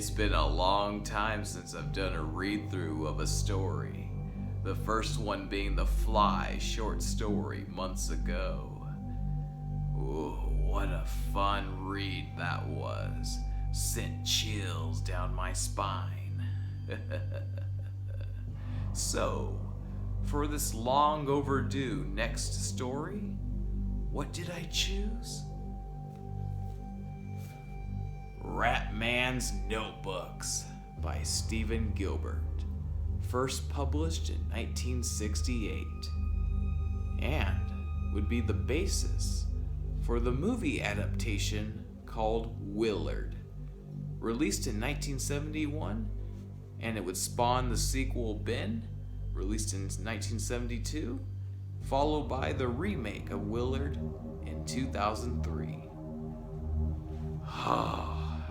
It's been a long time since I've done a read-through of a story. The first one being the Fly short story months ago. Ooh, what a fun read that was. Sent chills down my spine. So, for this long overdue next story, what did I choose? Ratman's Notebooks by Stephen Gilbert, first published in 1968, and would be the basis for the movie adaptation called Willard, released in 1971, and it would spawn the sequel Ben, released in 1972, followed by the remake of Willard in 2003.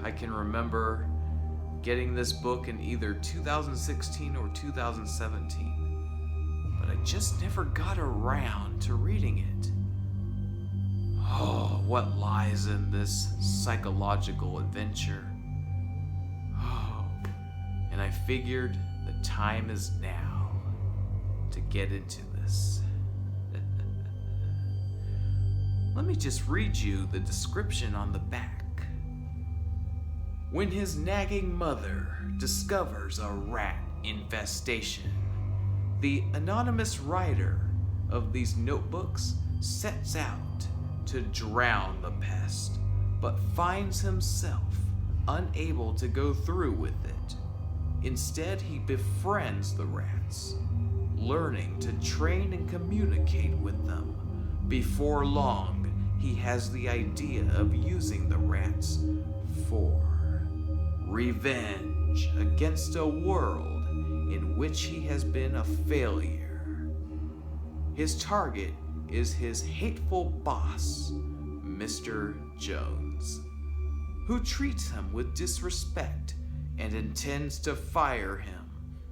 I can remember getting this book in either 2016 or 2017, but I just never got around to reading it. Oh, what lies in this psychological adventure? Oh, and I figured the time is now to get into this. Let me just read you the description on the back. When his nagging mother discovers a rat infestation, the anonymous writer of these notebooks sets out to drown the pest, but finds himself unable to go through with it. Instead, he befriends the rats, learning to train and communicate with them. Before long, he has the idea of using the rats for revenge against a world in which he has been a failure. His target is his hateful boss, Mr. Jones, who treats him with disrespect and intends to fire him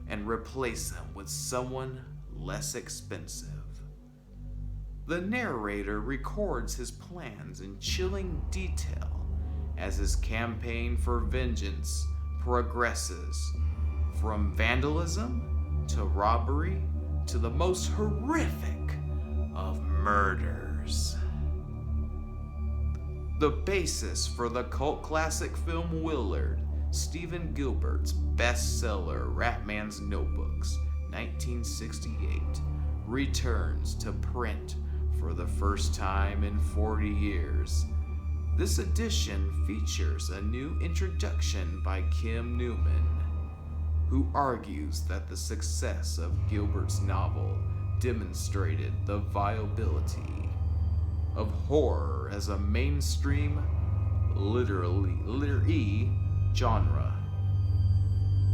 and replace him with someone less expensive. The narrator records his plans in chilling detail as his campaign for vengeance progresses, from vandalism to robbery to the most horrific of murders. The basis for the cult classic film Willard, Stephen Gilbert's bestseller Ratman's Notebooks, 1968, returns to print for the first time in 40 years. This edition features a new introduction by Kim Newman, who argues that the success of Gilbert's novel demonstrated the viability of horror as a mainstream literary genre,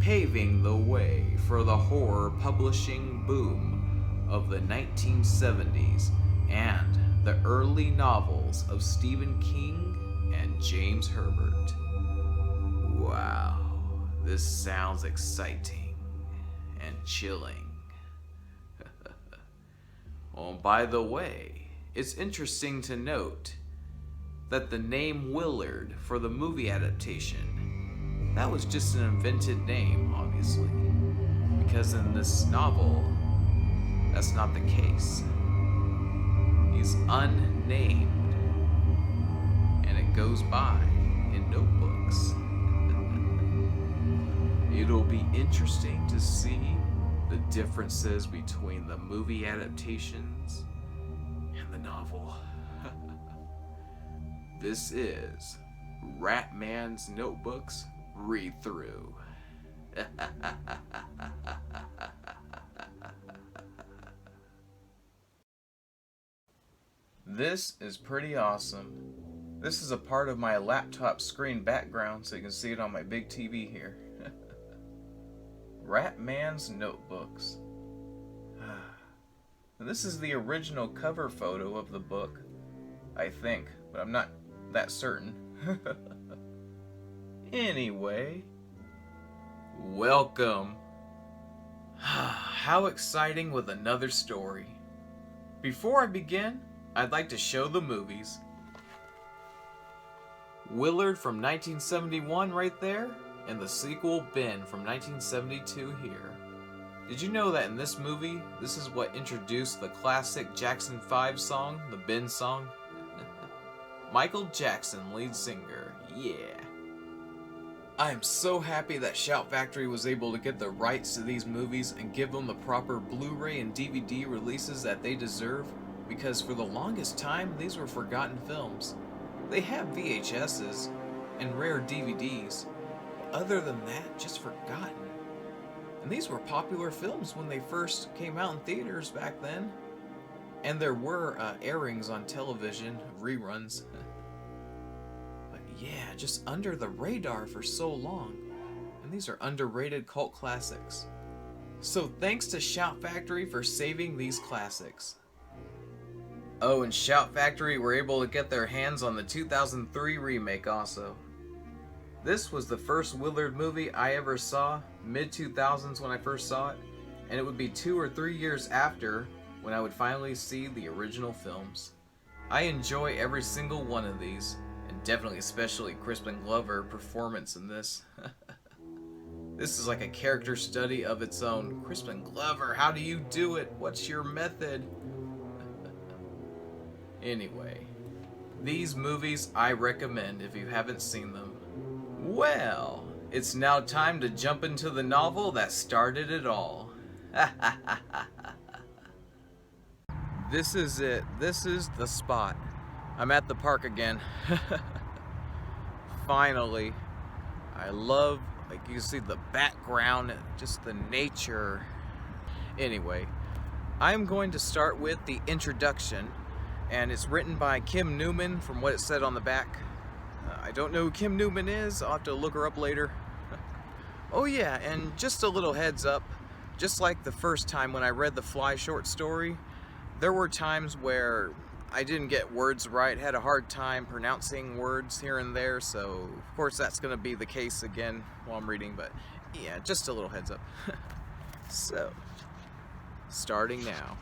paving the way for the horror publishing boom of the 1970s and the early novels of Stephen King and James Herbert. Wow, this sounds exciting and chilling. Oh, by the way, it's interesting to note that the name Willard for the movie adaptation, that was just an invented name, obviously, because in this novel, that's not the case. He's unnamed, and it goes by in notebooks. It'll be interesting to see the differences between the movie adaptations and the novel. This is Ratman's Notebooks read-through. This is pretty awesome. This is a part of my laptop screen background, so you can see it on my big TV here. Ratman's Notebooks. This is the original cover photo of the book, I think, but I'm not that certain. Anyway, welcome. How exciting with another story. Before I begin, I'd like to show the movies. Willard from 1971 right there, and the sequel Ben from 1972 here. Did you know that in this movie, this is what introduced the classic Jackson 5 song, the Ben song? Michael Jackson, lead singer, yeah. I am so happy that Shout Factory was able to get the rights to these movies and give them the proper Blu-ray and DVD releases that they deserve, because for the longest time, these were forgotten films. They have VHSs and rare DVDs, but other than that, just forgotten. And these were popular films when they first came out in theaters back then. And there were airings on television, reruns. But yeah, just under the radar for so long. And these are underrated cult classics. So thanks to Shout Factory for saving these classics. Oh, and Shout Factory were able to get their hands on the 2003 remake also. This was the first Willard movie I ever saw, mid-2000s when I first saw it, and it would be 2 or 3 years after when I would finally see the original films. I enjoy every single one of these, and definitely especially Crispin Glover's performance in this. This is like a character study of its own. Crispin Glover, how do you do it? What's your method? Anyway, these movies I recommend if you haven't seen them. Well, it's now time to jump into the novel that started it all. This is it. This is the spot. I'm at the park again. Finally. I love, like you see the background, just the nature. Anyway, I'm going to start with the introduction, and it's written by Kim Newman from what it said on the back. I don't know who Kim Newman is. I'll have to look her up later. Oh yeah, and just a little heads up, just like the first time when I read the Fly short story, there were times where I didn't get words right, had a hard time pronouncing words here and there, so of course that's going to be the case again while I'm reading, but yeah, just a little heads up. So, starting now.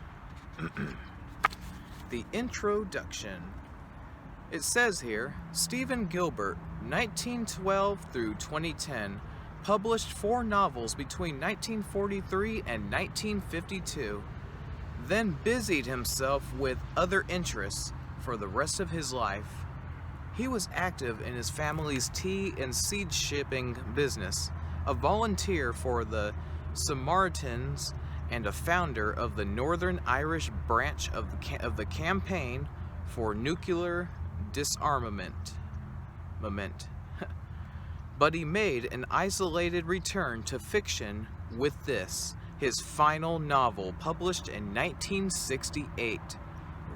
The introduction. It says here, Stephen Gilbert, 1912 through 2010, published 4 novels between 1943 and 1952, then busied himself with other interests for the rest of his life. He was active in his family's tea and seed shipping business, a volunteer for the Samaritans, and a founder of the Northern Irish branch of the campaign for nuclear disarmament. But he made an isolated return to fiction with this, his final novel, published in 1968.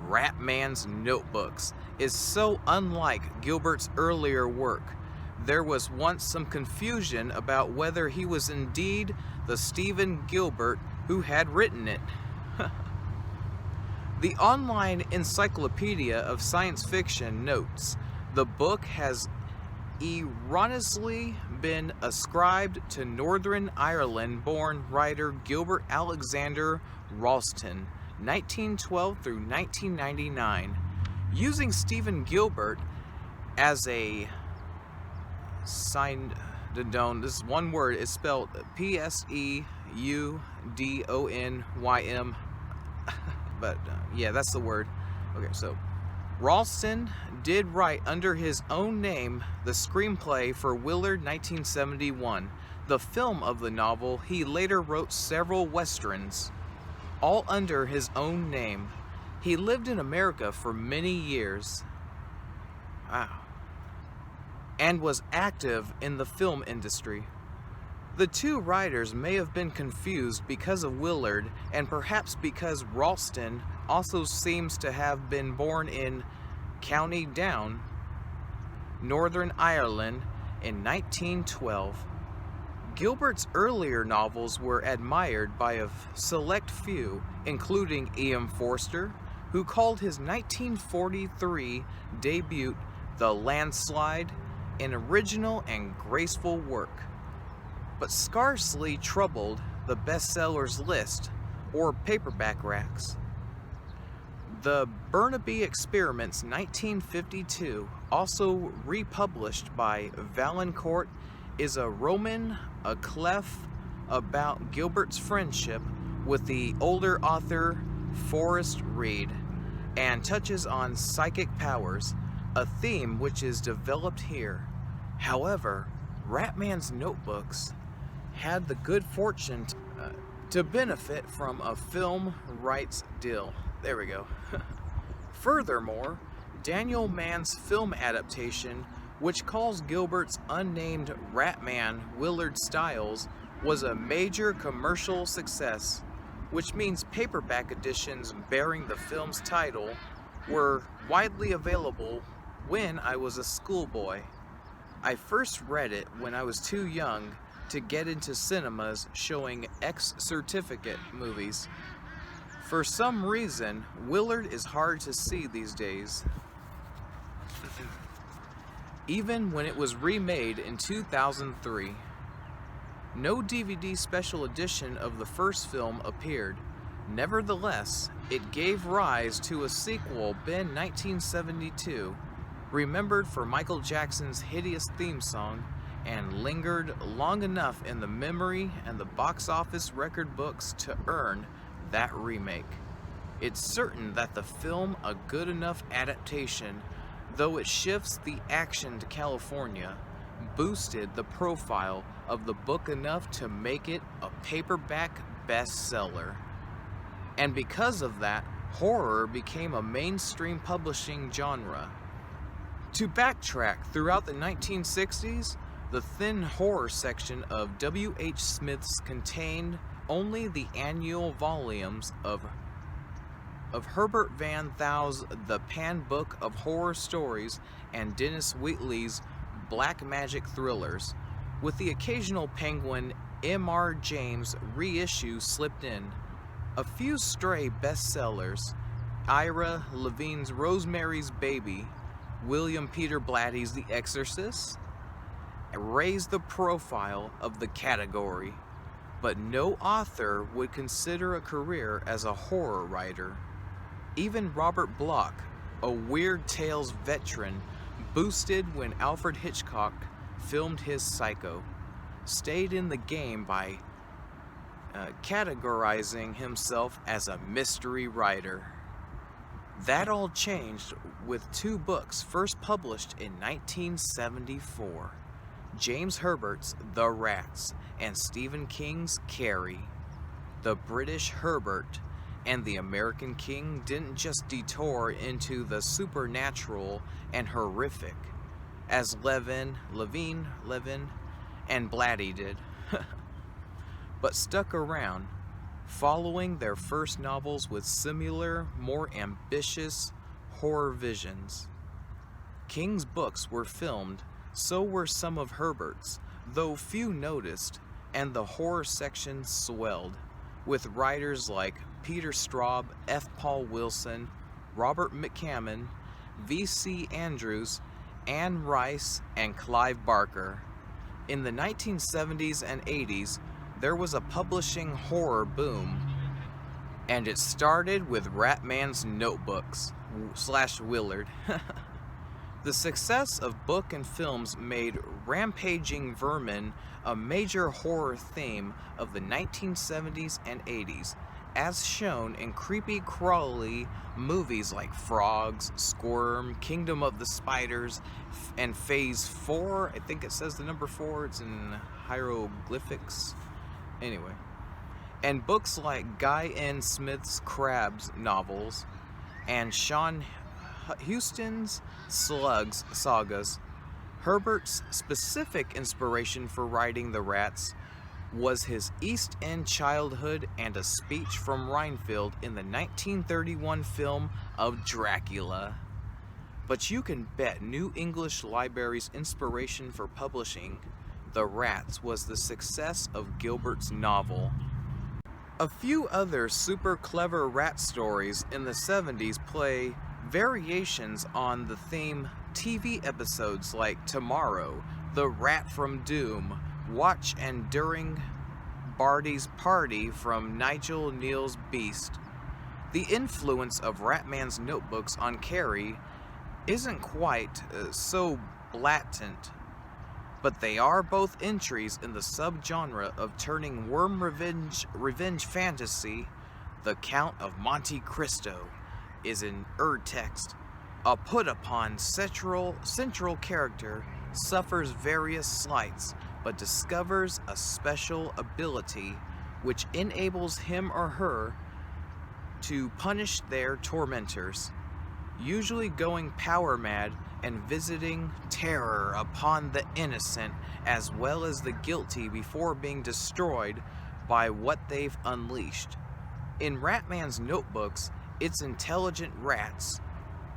Ratman's Notebooks is so unlike Gilbert's earlier work. There was once some confusion about whether he was indeed the Stephen Gilbert who had written it. The online encyclopedia of science fiction notes the book has erroneously been ascribed to Northern Ireland-born writer Gilbert Alexander Ralston, 1912 through 1999, using Stephen Gilbert as a Pseudonym. This is one word. It's spelled P-S-E-U-D-O-N-Y-M. But yeah, that's the word. Okay, so Ralston did write under his own name the screenplay for Willard 1971. The film of the novel, he later wrote several westerns, all under his own name. He lived in America for many years. Wow. And was active in the film industry. The two writers may have been confused because of Willard, and perhaps because Ralston also seems to have been born in County Down, Northern Ireland, in 1912. Gilbert's earlier novels were admired by a select few, including E.M. Forster, who called his 1943 debut, The Landslide, an original and graceful work, but scarcely troubled the bestsellers list or paperback racks. The Burnaby Experiments 1952, also republished by Valancourt is a roman a clef about Gilbert's friendship with the older author Forrest Reed, and touches on psychic powers, a theme which is developed here. However, Ratman's notebooks had the good fortune to benefit from a film rights deal. There we go. Furthermore, Daniel Mann's film adaptation, which calls Gilbert's unnamed Ratman Willard Styles, was a major commercial success, which means paperback editions bearing the film's title were widely available when I was a schoolboy. I first read it when I was too young to get into cinemas showing X-certificate movies. For some reason, Willard is hard to see these days. Even when it was remade in 2003. No DVD special edition of the first film appeared. Nevertheless, it gave rise to a sequel in 1972, remembered for Michael Jackson's hideous theme song, and lingered long enough in the memory and the box office record books to earn that remake. It's certain that the film a good enough adaptation, though it shifts the action to California, boosted the profile of the book enough to make it a paperback bestseller. And because of that, horror became a mainstream publishing genre. To backtrack, throughout the 1960s, the thin horror section of W.H. Smith's contained only the annual volumes of Herbert Van Thou's The Pan Book of Horror Stories and Dennis Wheatley's Black Magic Thrillers, with the occasional Penguin M.R. James reissue slipped in. A few stray bestsellers, Ira Levine's Rosemary's Baby, William Peter Blatty's The Exorcist, raised the profile of the category, but no author would consider a career as a horror writer. Even Robert Bloch, a Weird Tales veteran, boosted when Alfred Hitchcock filmed his Psycho, stayed in the game by categorizing himself as a mystery writer. That all changed with two books first published in 1974. James Herbert's The Rats and Stephen King's Carrie. The British Herbert and the American King didn't just detour into the supernatural and horrific, as Levin, and Blatty did, but stuck around, following their first novels with similar, more ambitious horror visions. King's books were filmed, so were some of Herbert's, though few noticed, and the horror section swelled, with writers like Peter Straub, F. Paul Wilson, Robert McCammon, V.C. Andrews, Anne Rice, and Clive Barker. In the 1970s and 80s, there was a publishing horror boom, and it started with Ratman's notebooks / Willard. The success of book and films made rampaging vermin a major horror theme of the 1970s and 80s, as shown in creepy crawly movies like Frogs, Squirm, Kingdom of the Spiders, and Phase 4. I think it says the number 4, it's in hieroglyphics. Anyway. And books like Guy N. Smith's Crabs novels and Sean Huston's Slugs sagas. Herbert's specific inspiration for writing The Rats was his East End childhood and a speech from Rhinefeld in the 1931 film of Dracula. But you can bet New English Library's inspiration for publishing The Rats was the success of Gilbert's novel. A few other super clever rat stories in the 70s play variations on the theme TV episodes like Tomorrow, The Rat from Doom, Watch and During Barty's Party from Nigel Neal's Beast. The influence of Ratman's notebooks on Carrie isn't quite so blatant, but they are both entries in the subgenre of turning worm revenge fantasy. The Count of Monte Cristo is in text. A put-upon central character suffers various slights, but discovers a special ability which enables him or her to punish their tormentors, usually going power mad and visiting terror upon the innocent as well as the guilty before being destroyed by what they've unleashed. In Ratman's notebooks, it's intelligent rats.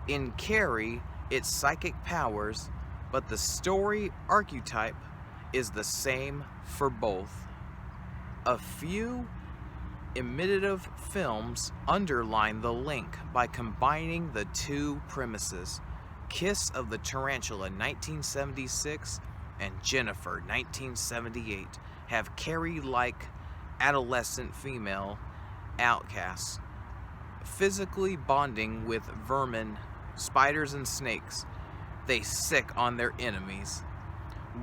In Carrie, it's psychic powers, but the story archetype is the same for both. A few imitative films underline the link by combining the two premises. Kiss of the Tarantula 1976 and Jennifer 1978 have Carrie-like adolescent female outcasts, physically bonding with vermin, spiders, and snakes. They sick on their enemies.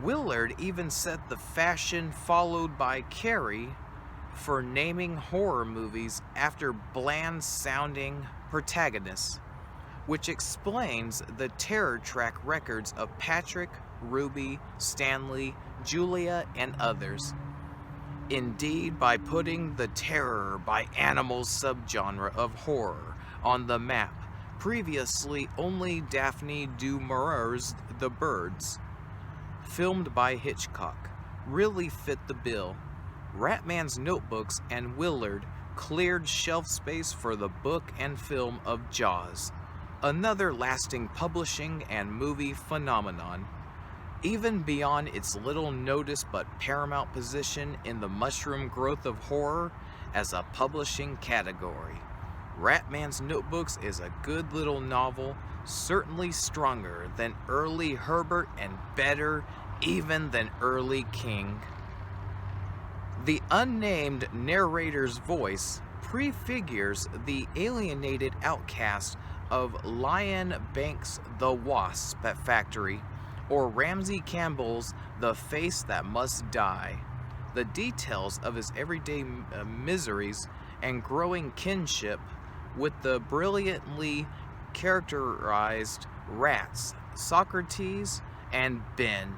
Willard even set the fashion followed by Carrie for naming horror movies after bland-sounding protagonists, which explains the terror track records of Patrick, Ruby, Stanley, Julia, and others. Indeed, by putting the terror by animals subgenre of horror on the map, previously only Daphne du Maurier's The Birds, filmed by Hitchcock, really fit the bill. Ratman's notebooks and Willard cleared shelf space for the book and film of Jaws, another lasting publishing and movie phenomenon. Even beyond its little noticed but paramount position in the mushroom growth of horror as a publishing category, Ratman's Notebooks is a good little novel, certainly stronger than early Herbert and better even than early King. The unnamed narrator's voice prefigures the alienated outcast of Lion Bank's The Wasp Factory, or Ramsey Campbell's The Face That Must Die. The details of his everyday miseries and growing kinship with the brilliantly characterized rats, Socrates and Ben,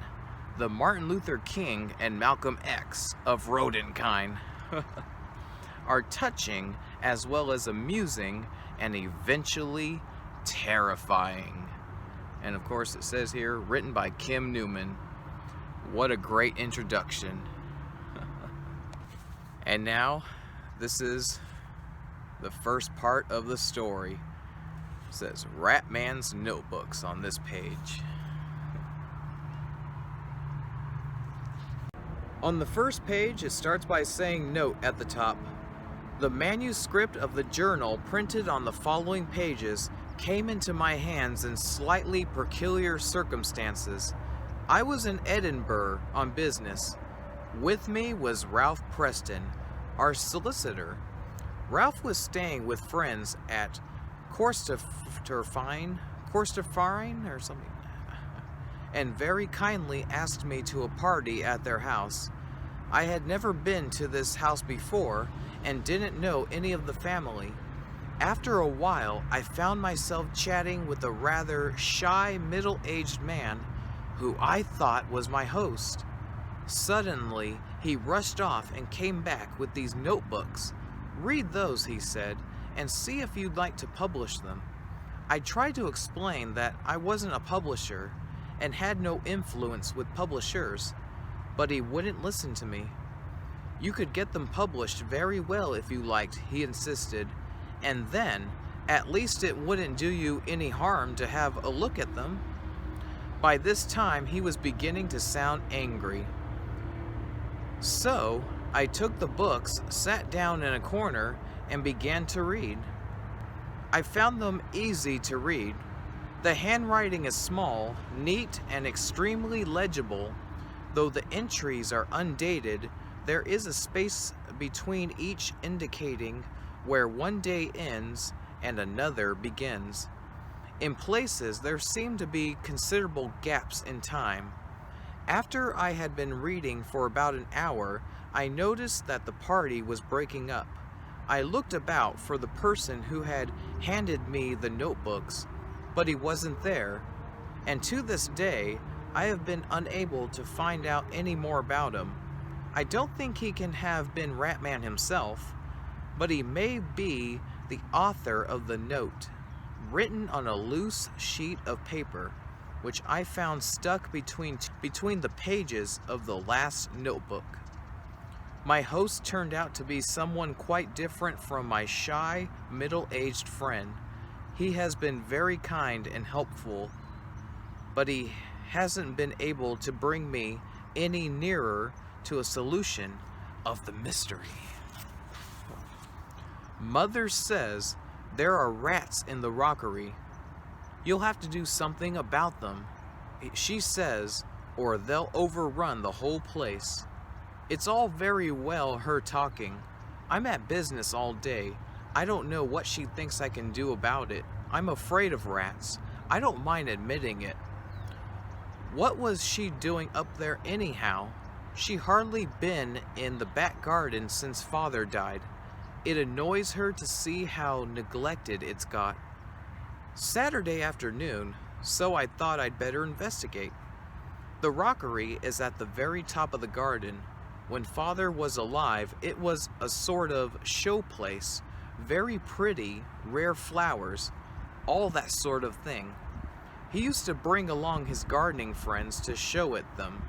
the Martin Luther King and Malcolm X of rodentkind, are touching as well as amusing and eventually terrifying. And of course it says here, written by Kim Newman. What a great introduction. And now, this is the first part of the story. It says Ratman's Notebooks on this page. On the first page, it starts by saying note at the top. The manuscript of the journal printed on the following pages came into my hands in slightly peculiar circumstances. I was in Edinburgh on business. With me was Ralph Preston, our solicitor. Ralph was staying with friends at Corstorphine or something, and very kindly asked me to a party at their house. I had never been to this house before and didn't know any of the family. After a while, I found myself chatting with a rather shy middle-aged man who I thought was my host. Suddenly, he rushed off and came back with these notebooks. Read those, he said, and see if you'd like to publish them. I tried to explain that I wasn't a publisher and had no influence with publishers, but he wouldn't listen to me. You could get them published very well if you liked, he insisted, and then at least it wouldn't do you any harm to have a look at them. By this time he was beginning to sound angry. So I took the books, sat down in a corner, and began to read. I found them easy to read. The handwriting is small, neat, and extremely legible. Though the entries are undated, there is a space between each indicating where one day ends and another begins. In places, there seem to be considerable gaps in time. After I had been reading for about an hour, I noticed that the party was breaking up. I looked about for the person who had handed me the notebooks, but he wasn't there, and to this day, I have been unable to find out any more about him. I don't think he can have been Ratman himself, but he may be the author of the note, written on a loose sheet of paper, which I found stuck between the pages of the last notebook. My host turned out to be someone quite different from my shy, middle-aged friend. He has been very kind and helpful, but he hasn't been able to bring me any nearer to a solution of the mystery. Mother says there are rats in the rockery. You'll have to do something about them, she says, or they'll overrun the whole place. It's all very well her talking. I'm at business all day. I don't know what she thinks I can do about it. I'm afraid of rats. I don't mind admitting it. What was she doing up there anyhow? She hardly been in the back garden since Father died. It annoys her to see how neglected it's got. Saturday afternoon, so I thought I'd better investigate. The rockery is at the very top of the garden. When Father was alive, it was a sort of show place. Very pretty, rare flowers, all that sort of thing. He used to bring along his gardening friends to show it them.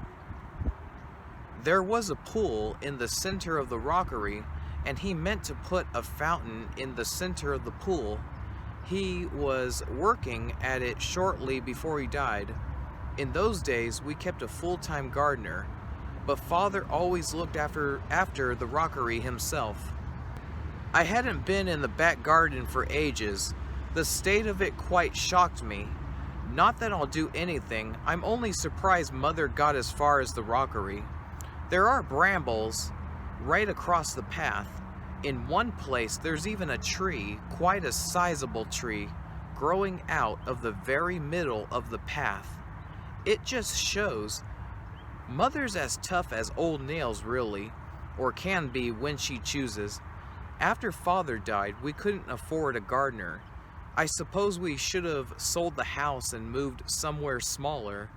There was a pool in the center of the rockery, and he meant to put a fountain in the center of the pool. He was working at it shortly before he died. In those days, we kept a full-time gardener, but Father always looked after the rockery himself. I hadn't been in the back garden for ages. The state of it quite shocked me. Not that I'll do anything, I'm only surprised Mother got as far as the rockery. There are brambles right across the path. In one place there's even a tree, quite a sizable tree, growing out of the very middle of the path. It just shows Mother's as tough as old nails really, or can be when she chooses. After Father died, we couldn't afford a gardener. I suppose we should have sold the house and moved somewhere smaller,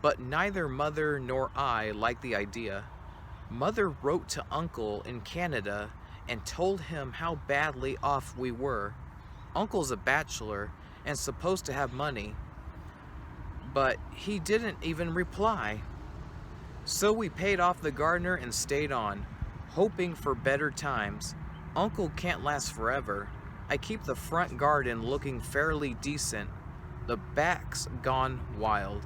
but neither Mother nor I liked the idea. Mother wrote to Uncle in Canada and told him how badly off we were. Uncle's a bachelor and supposed to have money, but he didn't even reply. So we paid off the gardener and stayed on, hoping for better times. Uncle can't last forever. I keep the front garden looking fairly decent. The back's gone wild.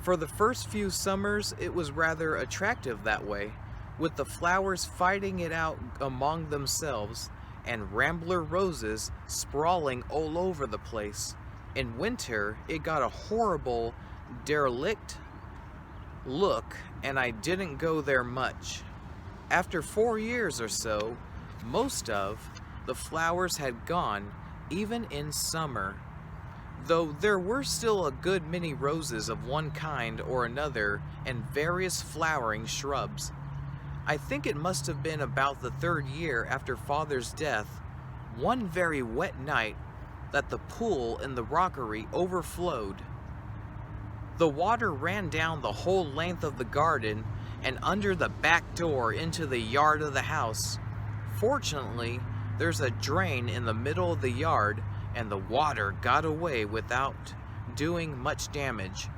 For the first few summers, it was rather attractive that way, with the flowers fighting it out among themselves, and rambler roses sprawling all over the place. In winter, it got a horrible, derelict look, and I didn't go there much. After 4 years or so, most of the flowers had gone, even in summer, though there were still a good many roses of one kind or another and various flowering shrubs. I think it must have been about the 3rd year after Father's death, one very wet night, that the pool in the rockery overflowed. The water ran down the whole length of the garden and under the back door into the yard of the house. Fortunately, there's a drain in the middle of the yard, and the water got away without doing much damage.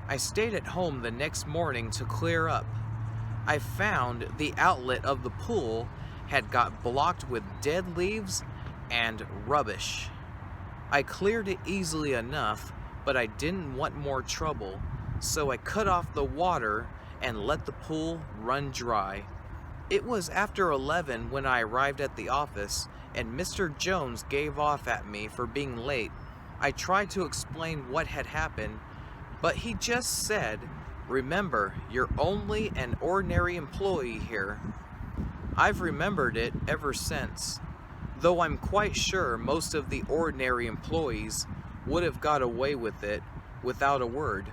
I stayed at home the next morning to clear up. I found the outlet of the pool had got blocked with dead leaves and rubbish. I cleared it easily enough, but I didn't want more trouble, so I cut off the water and let the pool run dry. It was after 11 when I arrived at the office, and Mr. Jones gave off at me for being late. I tried to explain what had happened, but he just said, "Remember, you're only an ordinary employee here." I've remembered it ever since, though I'm quite sure most of the ordinary employees would have got away with it without a word.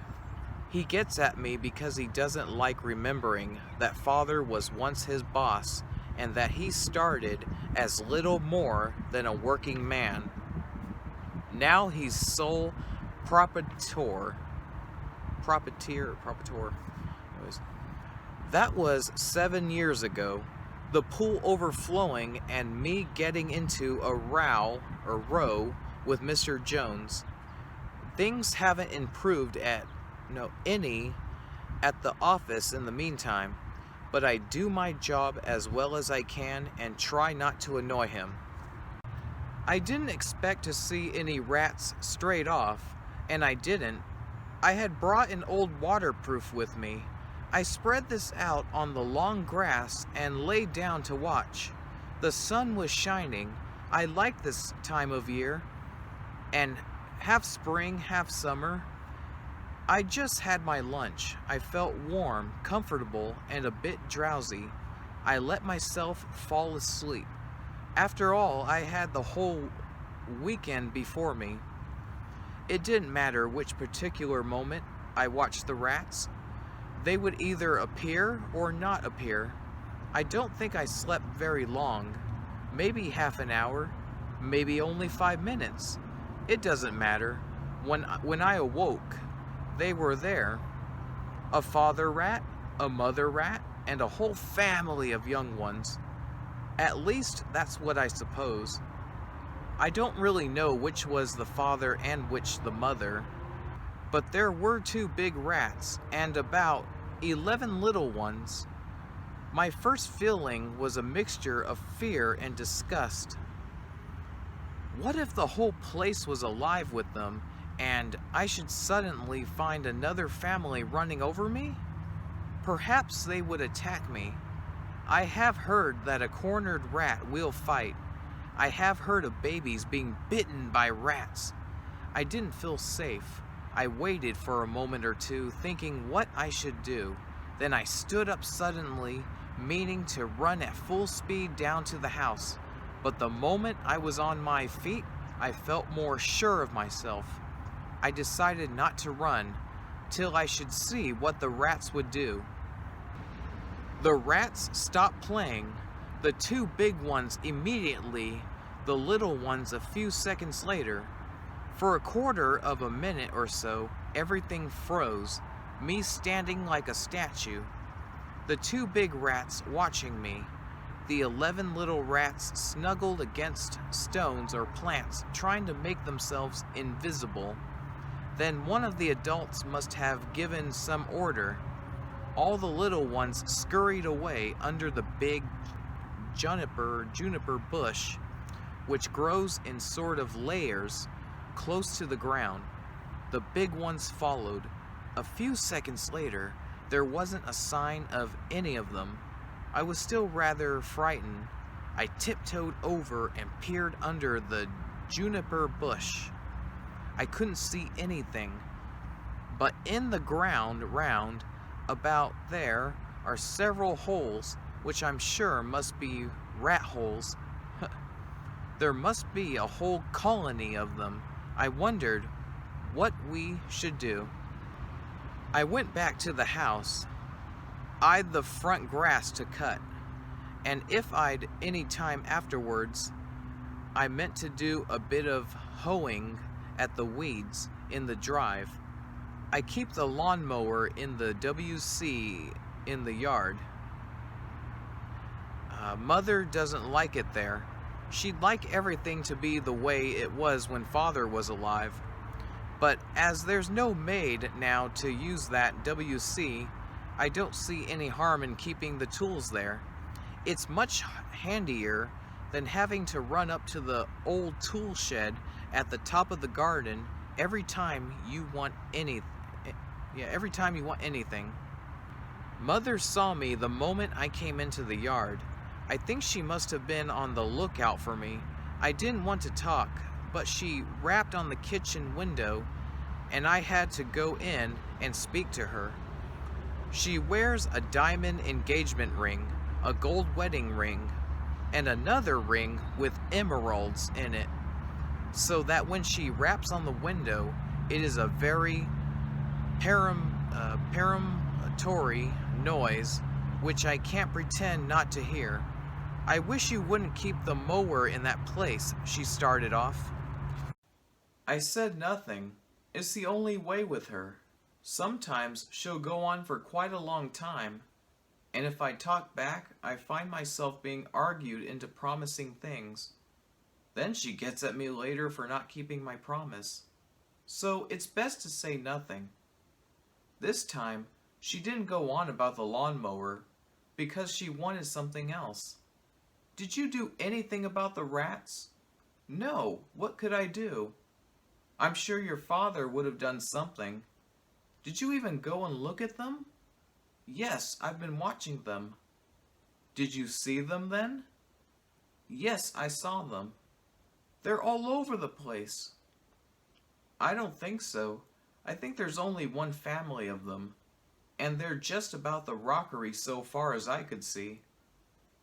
He gets at me because he doesn't like remembering that father was once his boss and that he started as little more than a working man. Now he's sole proprietor. Anyways, that was 7 years ago. The pool overflowing and me getting into a row with Mr. Jones. Things haven't improved any at the office in the meantime, but I do my job as well as I can and try not to annoy him. I didn't expect to see any rats straight off, and I didn't. I had brought an old waterproof with me. I spread this out on the long grass and lay down to watch. The sun was shining. I like this time of year, and half spring, half summer. I just had my lunch. I felt warm, comfortable, and a bit drowsy. I let myself fall asleep. After all, I had the whole weekend before me. It didn't matter which particular moment I watched the rats. They would either appear or not appear. I don't think I slept very long. Maybe half an hour, maybe only 5 minutes. It doesn't matter. When I awoke, they were there. A father rat, a mother rat, and a whole family of young ones. At least that's what I suppose. I don't really know which was the father and which the mother, but there were 2 big rats and about 11 little ones. My first feeling was a mixture of fear and disgust. What if the whole place was alive with them and I should suddenly find another family running over me? Perhaps they would attack me. I have heard that a cornered rat will fight. I have heard of babies being bitten by rats. I didn't feel safe. I waited for a moment or two, thinking what I should do. Then I stood up suddenly, meaning to run at full speed down to the house. But the moment I was on my feet, I felt more sure of myself. I decided not to run till I should see what the rats would do. The rats stopped playing, the 2 big ones immediately, the little ones a few seconds later. For a quarter of a minute or so, everything froze, me standing like a statue. The 2 big rats watching me, the 11 little rats snuggled against stones or plants, trying to make themselves invisible. Then one of the adults must have given some order. All the little ones scurried away under the big juniper bush, which grows in sort of layers close to the ground. The big ones followed. A few seconds later, there wasn't a sign of any of them. I was still rather frightened. I tiptoed over and peered under the juniper bush. I couldn't see anything, but in the ground round about there are several holes, which I'm sure must be rat holes. There must be a whole colony of them. I wondered what we should do. I went back to the house, eyed the front grass to cut, and if I'd any time afterwards, I meant to do a bit of hoeing at the weeds in the drive. I keep the lawnmower in the WC in the yard. Mother doesn't like it there. She'd like everything to be the way it was when Father was alive. But as there's no maid now to use that WC, I don't see any harm in keeping the tools there. It's much handier than having to run up to the old tool shed at the top of the garden every time you want anything. Mother saw me the moment I came into the yard. I think she must have been on the lookout for me. I didn't want to talk, but she rapped on the kitchen window, and I had to go in and speak to her. She wears a diamond engagement ring, a gold wedding ring, and another ring with emeralds in it, so that when she raps on the window, it is a very peremptory noise, which I can't pretend not to hear. I wish you wouldn't keep the mower in that place, she started off. I said nothing. It's the only way with her. Sometimes she'll go on for quite a long time, and if I talk back, I find myself being argued into promising things. Then she gets at me later for not keeping my promise. So it's best to say nothing. This time, she didn't go on about the lawnmower because she wanted something else. Did you do anything about the rats? No, what could I do? I'm sure your father would have done something. Did you even go and look at them? Yes, I've been watching them. Did you see them then? Yes, I saw them. They're all over the place. I don't think so. I think there's only one family of them, and they're just about the rockery so far as I could see.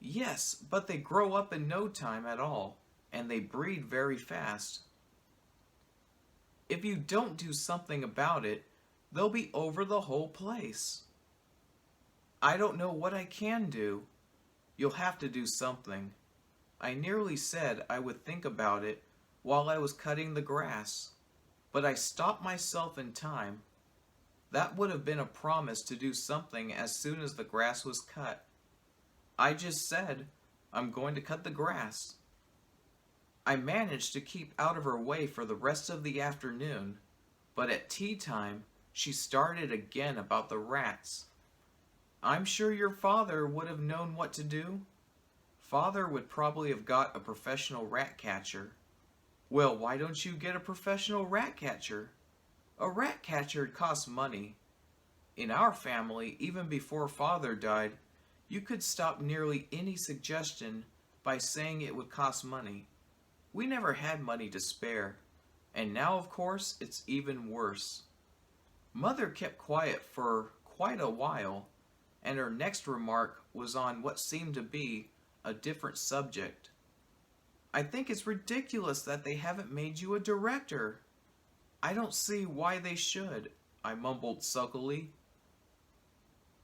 Yes, but they grow up in no time at all, and they breed very fast. If you don't do something about it, they'll be over the whole place. I don't know what I can do. You'll have to do something. I nearly said I would think about it while I was cutting the grass, but I stopped myself in time. That would have been a promise to do something as soon as the grass was cut. I just said, I'm going to cut the grass. I managed to keep out of her way for the rest of the afternoon, but at tea time, she started again about the rats. I'm sure your father would have known what to do. Father would probably have got a professional rat catcher. Well, why don't you get a professional rat catcher? A rat catcher costs money. In our family, even before Father died, you could stop nearly any suggestion by saying it would cost money. We never had money to spare, and now, of course, it's even worse. Mother kept quiet for quite a while, and her next remark was on what seemed to be a different subject. I think it's ridiculous that they haven't made you a director. I don't see why they should, I mumbled sulkily.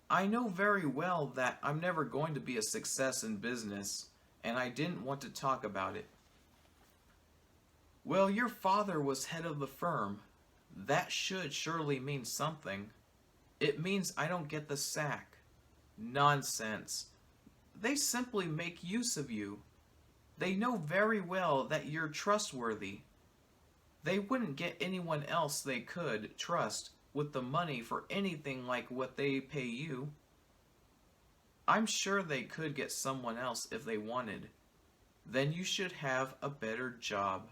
I know very well that I'm never going to be a success in business, and I didn't want to talk about it. Well, your father was head of the firm. That should surely mean something. It means I don't get the sack. Nonsense. They simply make use of you. They know very well that you're trustworthy. They wouldn't get anyone else they could trust with the money for anything like what they pay you. I'm sure they could get someone else if they wanted. Then you should have a better job.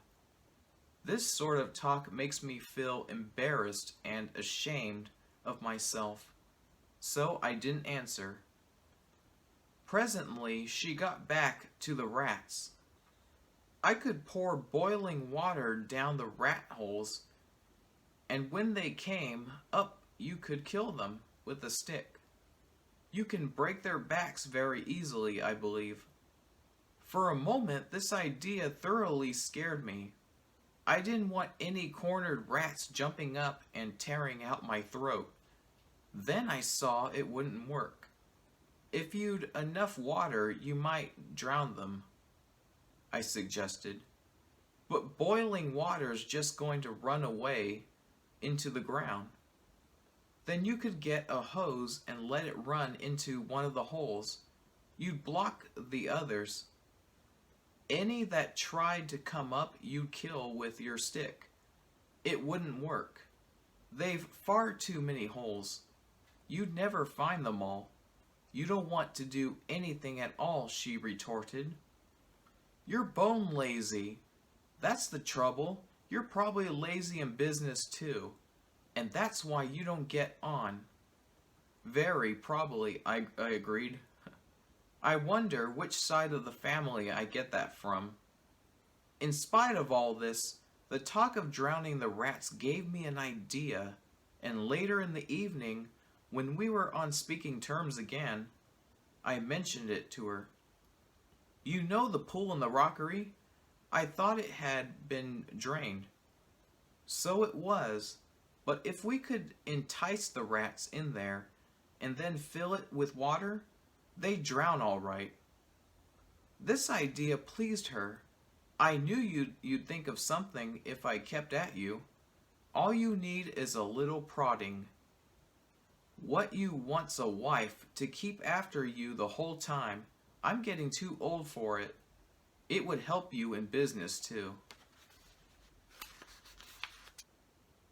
This sort of talk makes me feel embarrassed and ashamed of myself, so I didn't answer. Presently, she got back to the rats. I could pour boiling water down the rat holes, and when they came up, you could kill them with a stick. You can break their backs very easily, I believe. For a moment, this idea thoroughly scared me. I didn't want any cornered rats jumping up and tearing out my throat. Then I saw it wouldn't work. If you'd enough water, you might drown them, I suggested. But boiling water's just going to run away into the ground. Then you could get a hose and let it run into one of the holes. You'd block the others. Any that tried to come up, you'd kill with your stick. It wouldn't work. They've far too many holes. You'd never find them all. You don't want to do anything at all, she retorted. You're bone lazy. That's the trouble. You're probably lazy in business too, and that's why you don't get on. Very probably, I agreed. I wonder which side of the family I get that from. In spite of all this, the talk of drowning the rats gave me an idea, and later in the evening, when we were on speaking terms again, I mentioned it to her. You know the pool in the rockery? I thought it had been drained. So it was. But if we could entice the rats in there and then fill it with water, they'd drown all right. This idea pleased her. I knew you'd think of something if I kept at you. All you need is a little prodding. What you want's a wife to keep after you the whole time. I'm getting too old for it. It would help you in business too.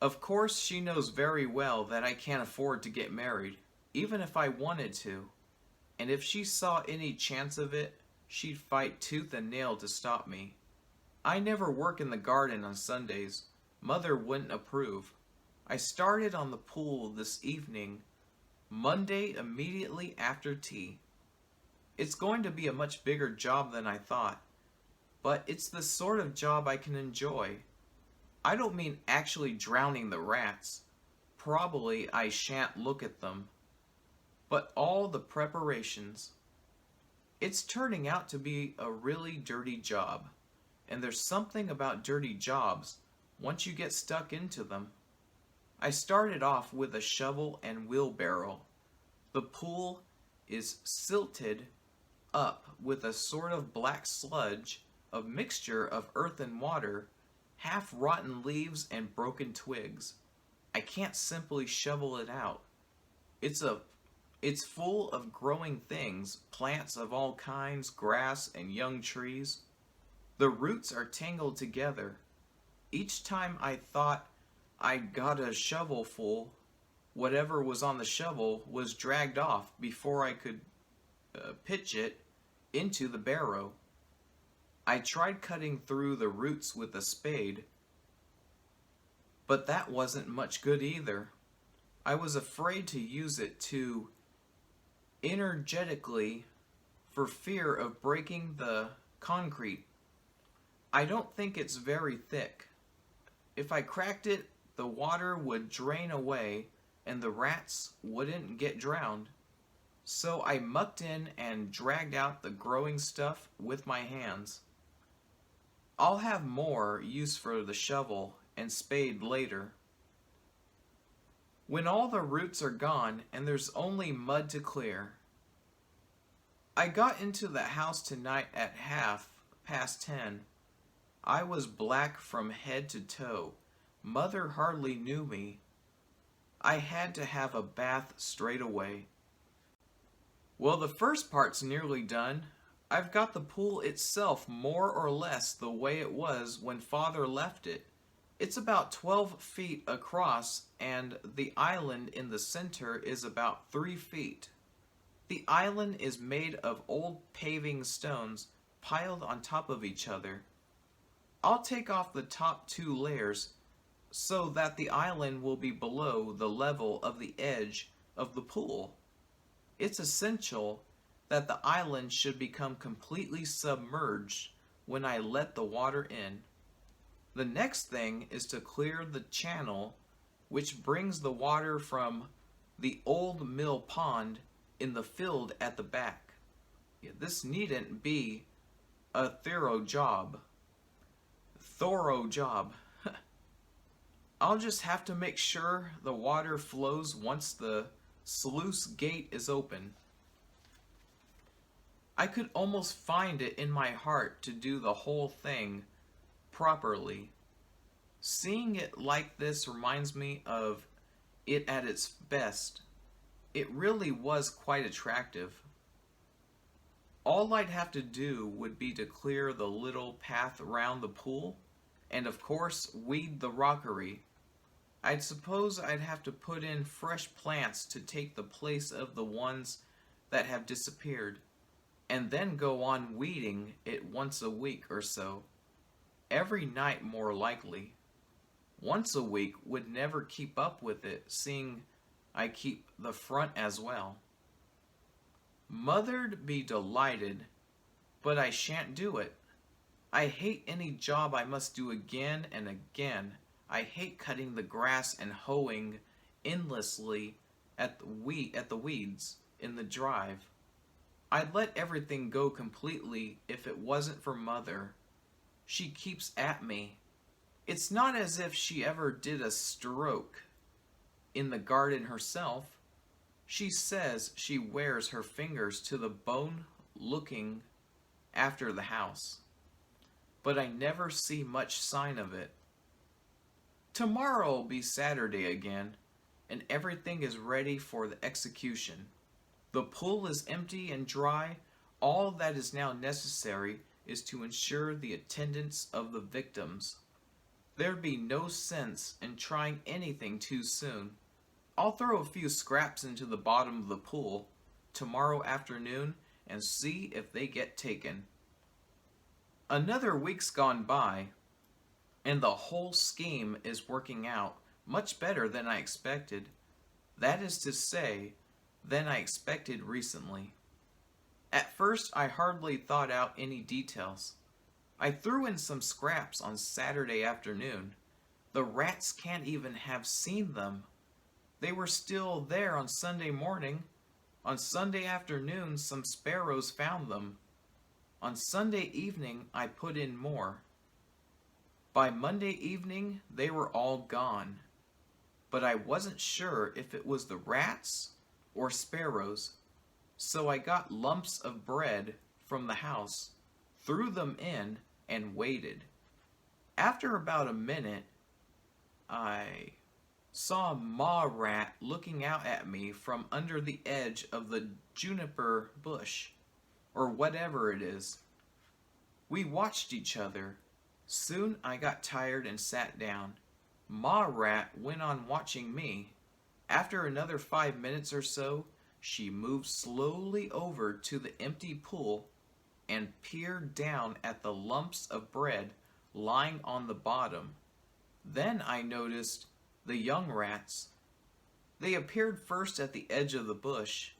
Of course, she knows very well that I can't afford to get married, even if I wanted to. And if she saw any chance of it, she'd fight tooth and nail to stop me. I never work in the garden on Sundays. Mother wouldn't approve. I started on the pool this evening, Monday immediately after tea. It's going to be a much bigger job than I thought, but it's the sort of job I can enjoy. I don't mean actually drowning the rats. Probably I shan't look at them. But all the preparations. It's turning out to be a really dirty job. And there's something about dirty jobs once you get stuck into them. I started off with a shovel and wheelbarrow. The pool is silted up with a sort of black sludge, a mixture of earth and water, half-rotten leaves and broken twigs. I can't simply shovel it out. It's full of growing things, plants of all kinds, grass and young trees. The roots are tangled together. Each time I thought I got a shovel full, whatever was on the shovel was dragged off before I could pitch it into the barrow. I tried cutting through the roots with a spade, but that wasn't much good either. I was afraid to use it too energetically for fear of breaking the concrete. I don't think it's very thick. If I cracked it, the water would drain away and the rats wouldn't get drowned. So I mucked in and dragged out the growing stuff with my hands. I'll have more use for the shovel and spade later. When all the roots are gone and there's only mud to clear. I got into the house tonight at 10:30. I was black from head to toe. Mother hardly knew me. I had to have a bath straight away. Well, the first part's nearly done. I've got the pool itself more or less the way it was when Father left it. It's about 12 feet across and the island in the center is about 3 feet. The island is made of old paving stones piled on top of each other. I'll take off the top 2 layers so that the island will be below the level of the edge of the pool. It's essential that the island should become completely submerged when I let the water in. The next thing is to clear the channel which brings the water from the old mill pond in the field at the back. This needn't be a thorough job. I'll just have to make sure the water flows once the sluice gate is open. I could almost find it in my heart to do the whole thing properly. Seeing it like this reminds me of it at its best. It really was quite attractive. All I'd have to do would be to clear the little path around the pool, and of course weed the rockery. I'd suppose I'd have to put in fresh plants to take the place of the ones that have disappeared, and then go on weeding it once a week or so. Every night more likely. Once a week would never keep up with it, seeing I keep the front as well. Mother'd be delighted, but I shan't do it. I hate any job I must do again and again. I hate cutting the grass and hoeing endlessly at the weeds in the drive. I'd let everything go completely if it wasn't for Mother. She keeps at me. It's not as if she ever did a stroke. in the garden herself. She says she wears her fingers to the bone looking after the house, but I never see much sign of it. Tomorrow will be Saturday again, and everything is ready for the execution. The pool is empty and dry. All that is now necessary is to ensure the attendance of the victims. There'd be no sense in trying anything too soon. I'll throw a few scraps into the bottom of the pool tomorrow afternoon and see if they get taken. Another week's gone by, and the whole scheme is working out much better than I expected. That is to say, than I expected recently. At first, I hardly thought out any details. I threw in some scraps on Saturday afternoon. The rats can't even have seen them. They were still there on Sunday morning. On Sunday afternoon, some sparrows found them. On Sunday evening, I put in more. By Monday evening, they were all gone. But I wasn't sure if it was the rats or sparrows, so I got lumps of bread from the house, threw them in, and waited. After about a minute, I saw a ma rat looking out at me from under the edge of the juniper bush, or whatever it is. We watched each other. Soon I got tired and sat down. Ma rat went on watching me. After another 5 minutes or so, she moved slowly over to the empty pool and peered down at the lumps of bread lying on the bottom. Then I noticed the young rats. They appeared first at the edge of the bush,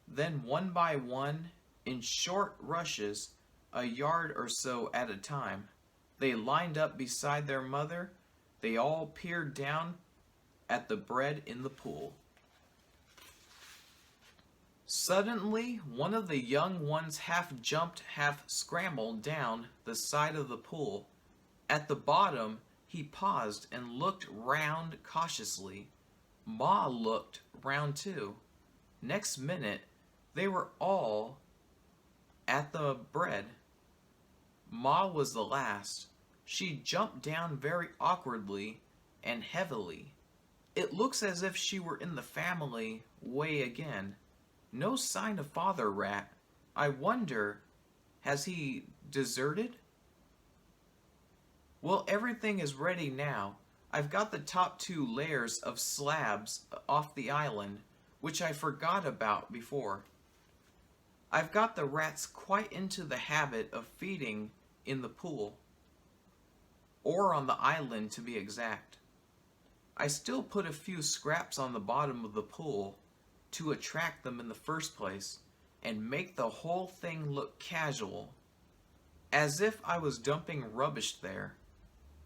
then one by one, in short rushes, a yard or so at a time. They lined up beside their mother. They all peered down at the bread in the pool. Suddenly, one of the young ones half jumped, half scrambled down the side of the pool. At the bottom, he paused and looked round cautiously. Ma looked round too. Next minute, they were all at the bread. Ma was the last. She jumped down very awkwardly and heavily. It looks as if she were in the family way again. No sign of Father Rat. I wonder, has he deserted? Well, everything is ready now. I've got the top 2 layers of slabs off the island, which I forgot about before. I've got the rats quite into the habit of feeding in the pool, or on the island to be exact. I still put a few scraps on the bottom of the pool to attract them in the first place and make the whole thing look casual, as if I was dumping rubbish there.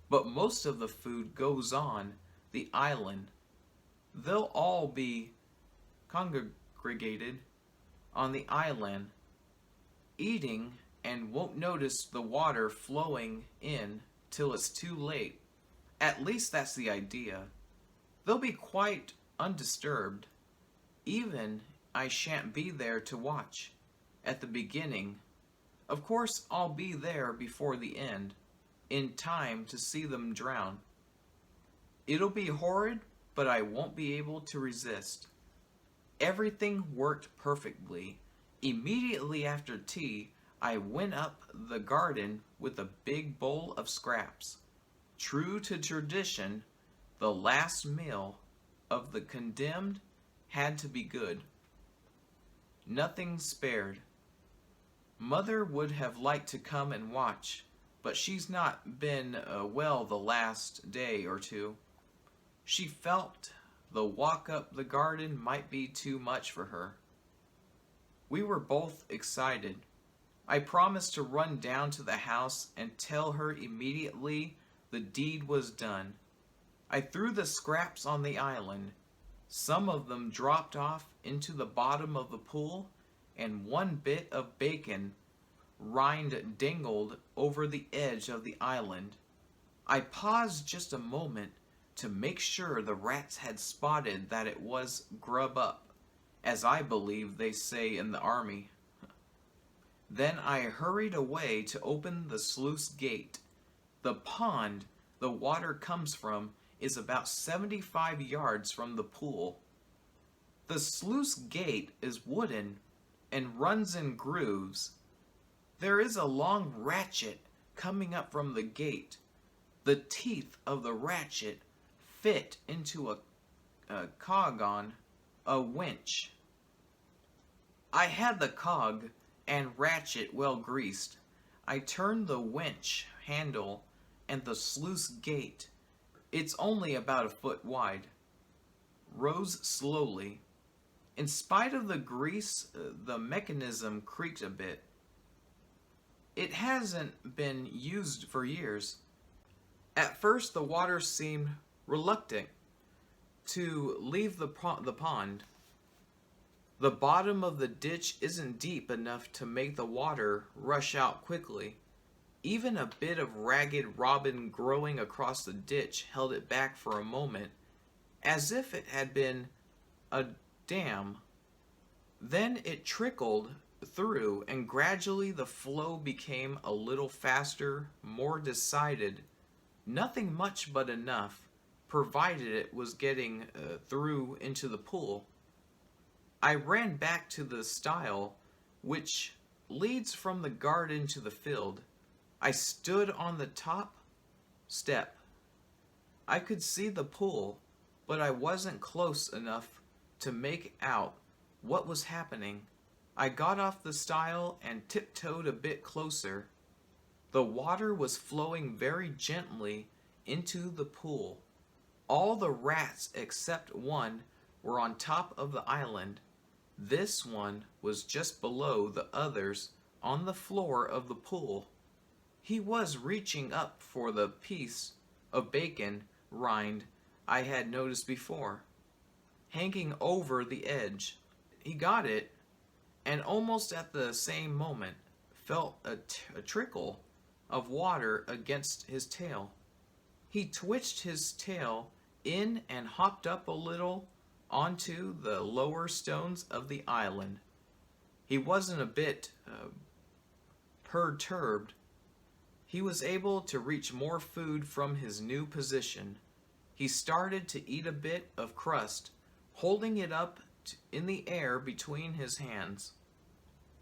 But most of the food goes on the island. They'll all be congregated on the island, eating, and won't notice the water flowing in till it's too late. At least that's the idea. They'll be quite undisturbed. Even I shan't be there to watch at the beginning. Of course, I'll be there before the end, in time to see them drown. It'll be horrid, but I won't be able to resist. Everything worked perfectly. Immediately after tea, I went up the garden with a big bowl of scraps. True to tradition, the last meal of the condemned had to be good. Nothing spared. Mother would have liked to come and watch, but she's not been well the last day or two. She felt the walk up the garden might be too much for her. We were both excited. I promised to run down to the house and tell her immediately the deed was done. I threw the scraps on the island. Some of them dropped off into the bottom of the pool, and one bit of bacon rind dangled over the edge of the island. I paused just a moment to make sure the rats had spotted that it was grub up, as I believe they say in the army. Then I hurried away to open the sluice gate. The pond the water comes from is about 75 yards from the pool. The sluice gate is wooden and runs in grooves. There is a long ratchet coming up from the gate. The teeth of the ratchet fit into a cog on a winch. I had the cog and ratchet well greased. I turned the winch handle and the sluice gate, it's only about a foot wide, rose slowly. In spite of the grease, the mechanism creaked a bit. It hasn't been used for years. At first, the water seemed reluctant to leave the pond. The bottom of the ditch isn't deep enough to make the water rush out quickly. Even a bit of ragged robin growing across the ditch held it back for a moment, as if it had been a dam. Then it trickled through, and gradually the flow became a little faster, more decided. Nothing much but enough, provided it was getting through into the pool. I ran back to the stile, which leads from the garden to the field. I stood on the top step. I could see the pool, but I wasn't close enough to make out what was happening. I got off the stile and tiptoed a bit closer. The water was flowing very gently into the pool. All the rats except one were on top of the island. This one was just below the others on the floor of the pool. He was reaching up for the piece of bacon rind I had noticed before, hanging over the edge. He got it, and almost at the same moment felt a trickle of water against his tail. He twitched his tail in and hopped up a little onto the lower stones of the island. He wasn't a bit perturbed. He was able to reach more food from his new position. He started to eat a bit of crust, holding it up in the air between his hands.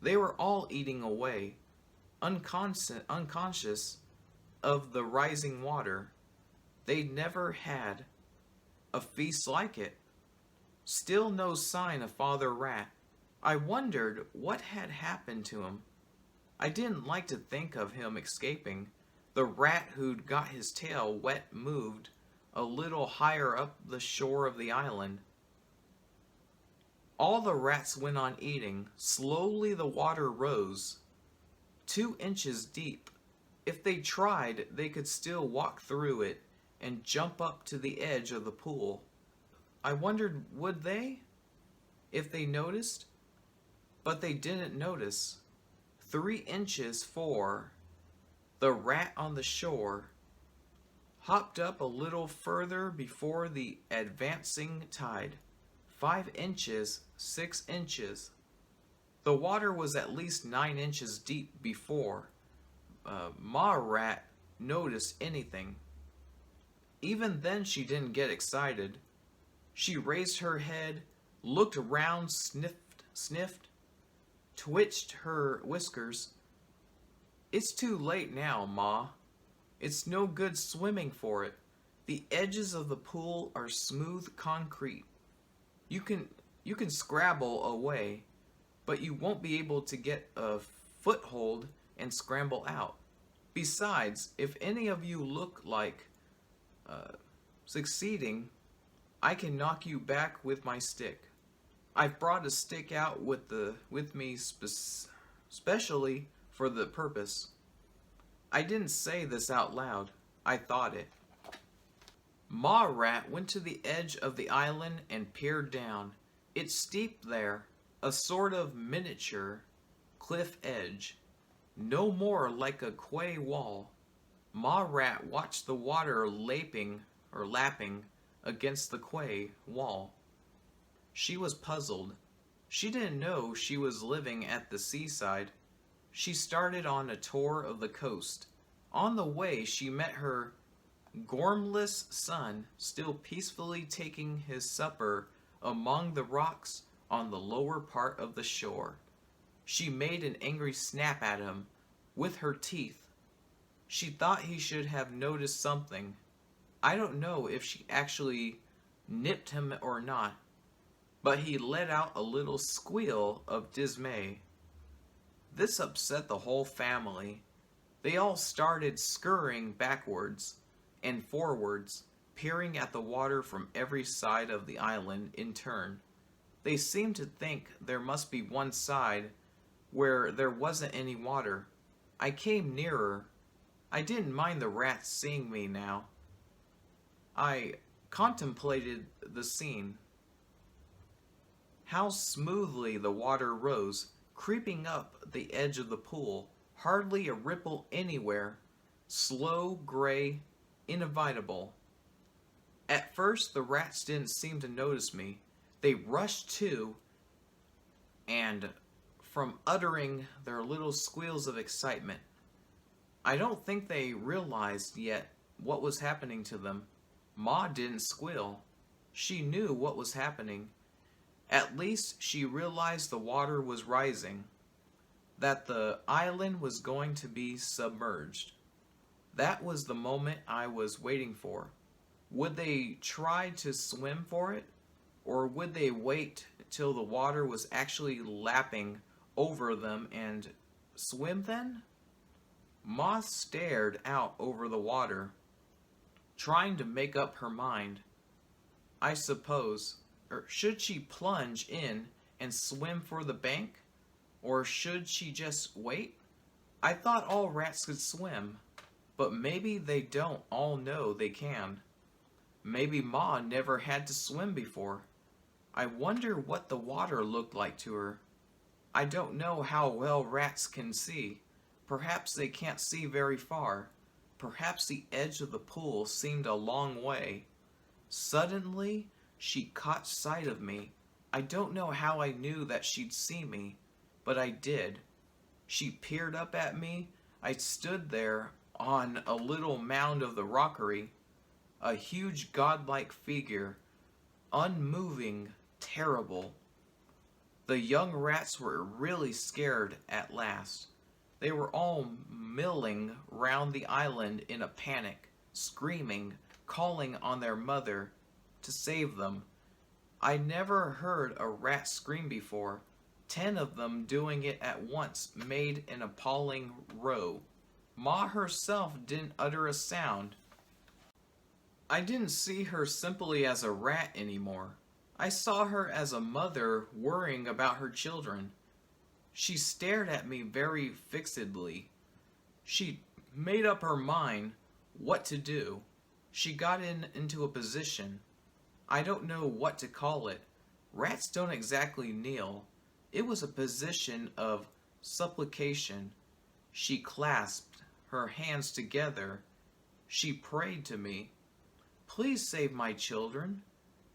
They were all eating away, unconscious of the rising water. They'd never had a feast like it. Still no sign of Father Rat. I wondered what had happened to him. I didn't like to think of him escaping. The rat who'd got his tail wet moved a little higher up the shore of the island. All the rats went on eating. Slowly the water rose, 2 inches deep. If they tried, they could still walk through it and jump up to the edge of the pool. I wondered, would they, if they noticed? But they didn't notice. 3 inches for the rat on the shore hopped up a little further before the advancing tide. 5 inches, 6 inches. The water was at least 9 inches deep before Ma Rat noticed anything. Even then she didn't get excited. She raised her head, looked around, sniffed, twitched her whiskers. It's too late now, Ma. It's no good swimming for it. The edges of the pool are smooth concrete. You can scrabble away, but you won't be able to get a foothold and scramble out. Besides, if any of you look like succeeding, I can knock you back with my stick. I've brought a stick out with me specially for the purpose. I didn't say this out loud. I thought it. Ma Rat went to the edge of the island and peered down. It's steep there, a sort of miniature cliff edge, no more like a quay wall. Ma Rat watched the water lapping or lapping against the quay wall. She was puzzled. She didn't know she was living at the seaside. She started on a tour of the coast. On the way, she met her gormless son still peacefully taking his supper among the rocks on the lower part of the shore. She made an angry snap at him with her teeth. She thought he should have noticed something. I don't know if she actually nipped him or not, but he let out a little squeal of dismay. This upset the whole family. They all started scurrying backwards and forwards, peering at the water from every side of the island in turn. They seemed to think there must be one side where there wasn't any water. I came nearer. I didn't mind the rats seeing me now. I contemplated the scene. How smoothly the water rose, creeping up the edge of the pool, hardly a ripple anywhere, slow, gray, inevitable. At first the rats didn't seem to notice me. They rushed to, and from uttering their little squeals of excitement, I don't think they realized yet what was happening to them. Ma didn't squeal. She knew what was happening. At least she realized the water was rising, that the island was going to be submerged. That was the moment I was waiting for. Would they try to swim for it? Or would they wait till the water was actually lapping over them and swim then? Ma stared out over the water, trying to make up her mind. I suppose, or should she plunge in and swim for the bank? Or should she just wait? I thought all rats could swim, but maybe they don't all know they can. Maybe Ma never had to swim before. I wonder what the water looked like to her. I don't know how well rats can see. Perhaps they can't see very far. Perhaps the edge of the pool seemed a long way. Suddenly, she caught sight of me. I don't know how I knew that she'd see me, but I did. She peered up at me. I stood there on a little mound of the rockery, a huge godlike figure, unmoving, terrible. The young rats were really scared at last. They were all milling round the island in a panic, screaming, calling on their mother to save them. I never heard a rat scream before. 10 of them doing it at once made an appalling row. Ma herself didn't utter a sound. I didn't see her simply as a rat anymore. I saw her as a mother worrying about her children. She stared at me very fixedly. She made up her mind what to do. She got into a position. I don't know what to call it. Rats don't exactly kneel. It was a position of supplication. She clasped her hands together. She prayed to me. Please save my children.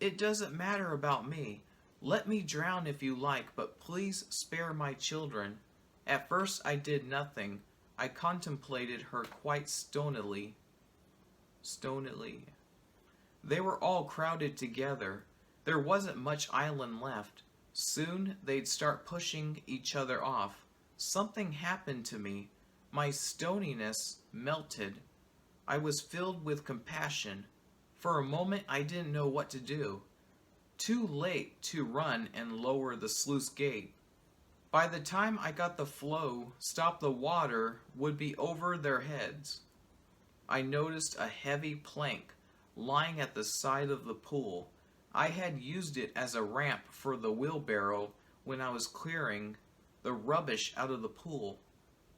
It doesn't matter about me. Let me drown if you like, but please spare my children. At first I did nothing. I contemplated her quite stonily. They were all crowded together. There wasn't much island left. Soon they'd start pushing each other off. Something happened to me. My stoniness melted. I was filled with compassion. For a moment I didn't know what to do. Too late to run and lower the sluice gate. By the time I got the flow stopped, the water would be over their heads. I noticed a heavy plank lying at the side of the pool. I had used it as a ramp for the wheelbarrow when I was clearing the rubbish out of the pool.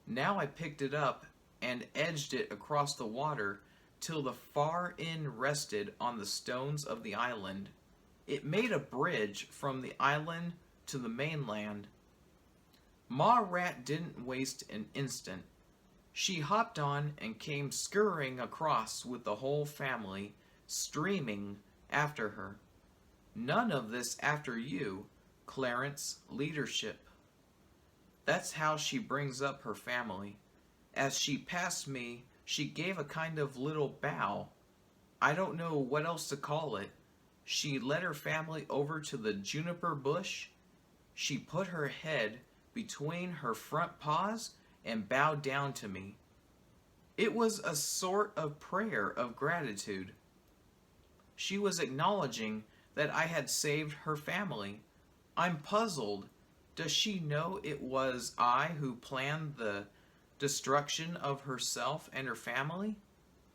Now I picked it up and edged it across the water till the far end rested on the stones of the island. It made a bridge from the island to the mainland. Ma Rat didn't waste an instant. She hopped on and came scurrying across with the whole family. streaming after her. None of this after you, Clarence Leadership. That's how she brings up her family. As she passed me, she gave a kind of little bow. I don't know what else to call it. She led her family over to the juniper bush. She put her head between her front paws and bowed down to me. It was a sort of prayer of gratitude. She was acknowledging that I had saved her family. I'm puzzled. Does she know it was I who planned the destruction of herself and her family?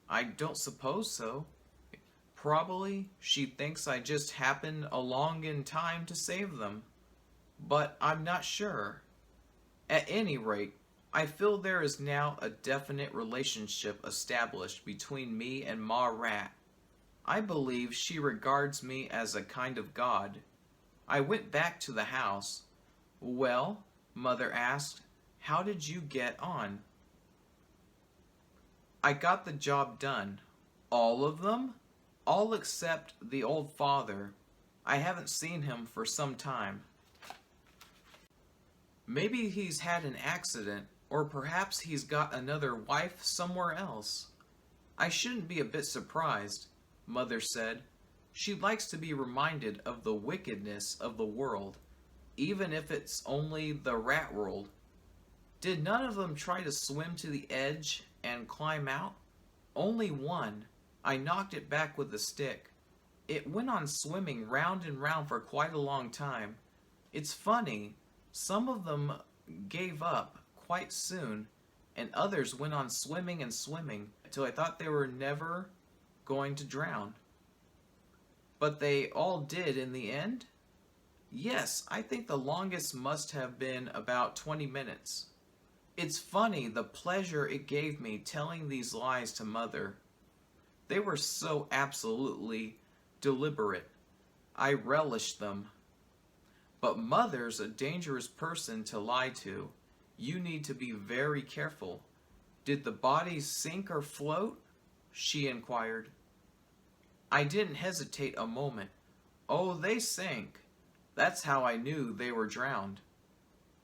I don't suppose so. Probably she thinks I just happened along in time to save them. But I'm not sure. At any rate, I feel there is now a definite relationship established between me and Ma Rat. I believe she regards me as a kind of god. I went back to the house. Well, Mother asked, how did you get on? I got the job done. All of them? All except the old father. I haven't seen him for some time. Maybe he's had an accident, or perhaps he's got another wife somewhere else. I shouldn't be a bit surprised, Mother said. She likes to be reminded of the wickedness of the world, even if it's only the rat world. Did none of them try to swim to the edge and climb out? Only one. I knocked it back with a stick. It went on swimming round and round for quite a long time. It's funny, some of them gave up quite soon, and others went on swimming and swimming till I thought they were never going to drown. But they all did in the end? Yes, I think the longest must have been about 20 minutes. It's funny the pleasure it gave me telling these lies to Mother. They were so absolutely deliberate. I relished them. But Mother's a dangerous person to lie to. You need to be very careful. Did the bodies sink or float? She inquired. I didn't hesitate a moment. Oh, they sank. That's how I knew they were drowned.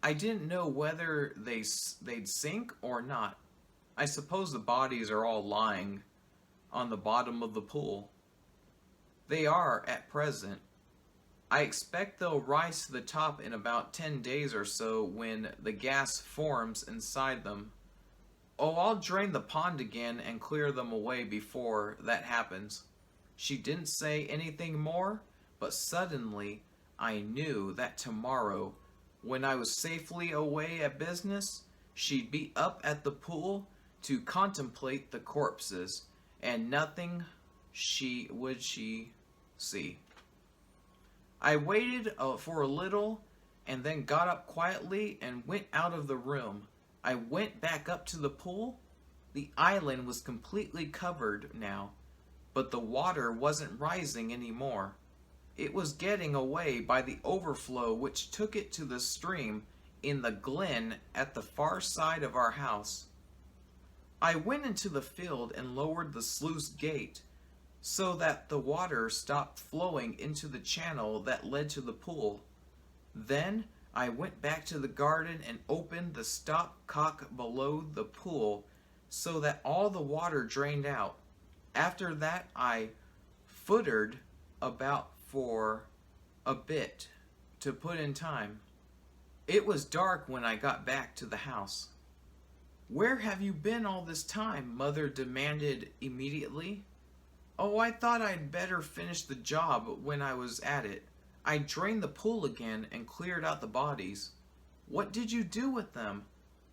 I didn't know whether they'd sink or not. I suppose the bodies are all lying on the bottom of the pool. They are at present. I expect they'll rise to the top in about 10 days or so when the gas forms inside them. Oh, I'll drain the pond again and clear them away before that happens. She didn't say anything more, but suddenly I knew that tomorrow, when I was safely away at business, she'd be up at the pool to contemplate the corpses, and nothing would she see. I waited for a little and then got up quietly and went out of the room. I went back up to the pool. The island was completely covered now, but the water wasn't rising anymore. It was getting away by the overflow which took it to the stream in the glen at the far side of our house. I went into the field and lowered the sluice gate so that the water stopped flowing into the channel that led to the pool. Then I went back to the garden and opened the stopcock below the pool so that all the water drained out. After that I footered about for a bit to put in time. It was dark when I got back to the house. Where have you been all this time? Mother demanded immediately. Oh, I thought I'd better finish the job when I was at it. I drained the pool again and cleared out the bodies. What did you do with them?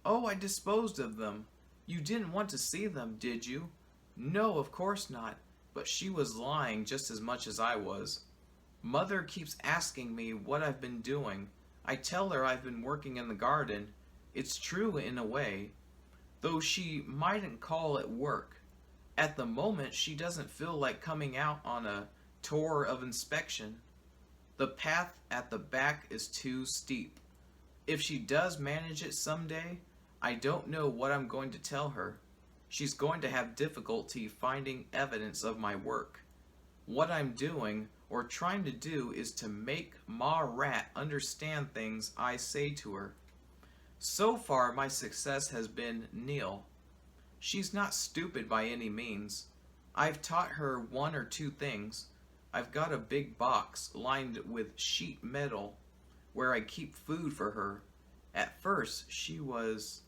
Oh, I disposed of them. You didn't want to see them, did you? No, of course not. But she was lying just as much as I was. Mother keeps asking me what I've been doing. I tell her I've been working in the garden. It's true in a way, though she mightn't call it work. At the moment, she doesn't feel like coming out on a tour of inspection. The path at the back is too steep. If she does manage it someday, I don't know what I'm going to tell her. She's going to have difficulty finding evidence of my work. What I'm doing or trying to do is to make Ma Rat understand things I say to her. So far, my success has been nil. She's not stupid by any means. I've taught her one or two things. I've got a big box lined with sheet metal where I keep food for her. At first, she was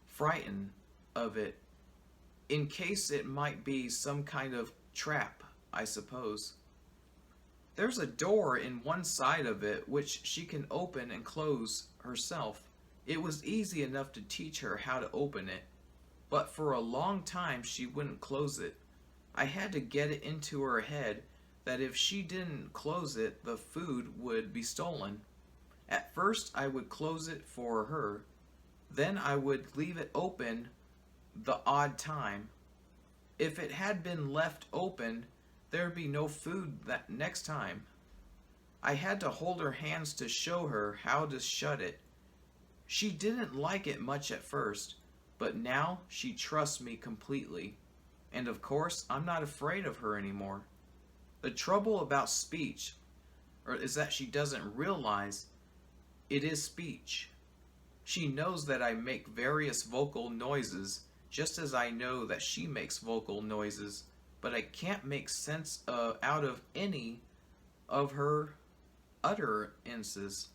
frightened of it, in case it might be some kind of trap, I suppose. There's a door in one side of it which she can open and close herself. It was easy enough to teach her how to open it, but for a long time she wouldn't close it. I had to get it into her head that if she didn't close it, the food would be stolen. At first I would close it for her, then I would leave it open the odd time. If it had been left open, there'd be no food that next time. I had to hold her hands to show her how to shut it. She didn't like it much at first, but now she trusts me completely. And of course, I'm not afraid of her anymore. The trouble about speech is that she doesn't realize it is speech. She knows that I make various vocal noises, just as I know that she makes vocal noises, but I can't make sense out of any of her utterances.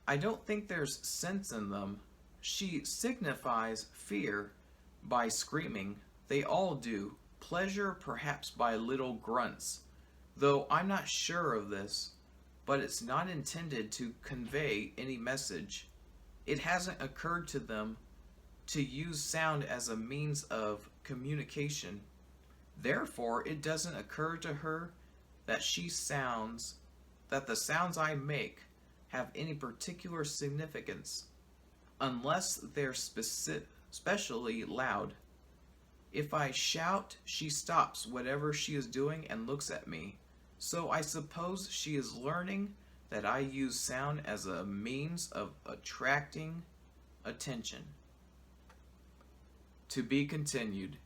I don't think there's sense in them. She signifies fear by screaming. They all do. Pleasure perhaps by little grunts, though I'm not sure of this, but it's not intended to convey any message. It hasn't occurred to them to use sound as a means of communication. Therefore, it doesn't occur to her that that the sounds I make have any particular significance, unless they're specially loud. If I shout, she stops whatever she is doing and looks at me. So I suppose she is learning that I use sound as a means of attracting attention. To be continued.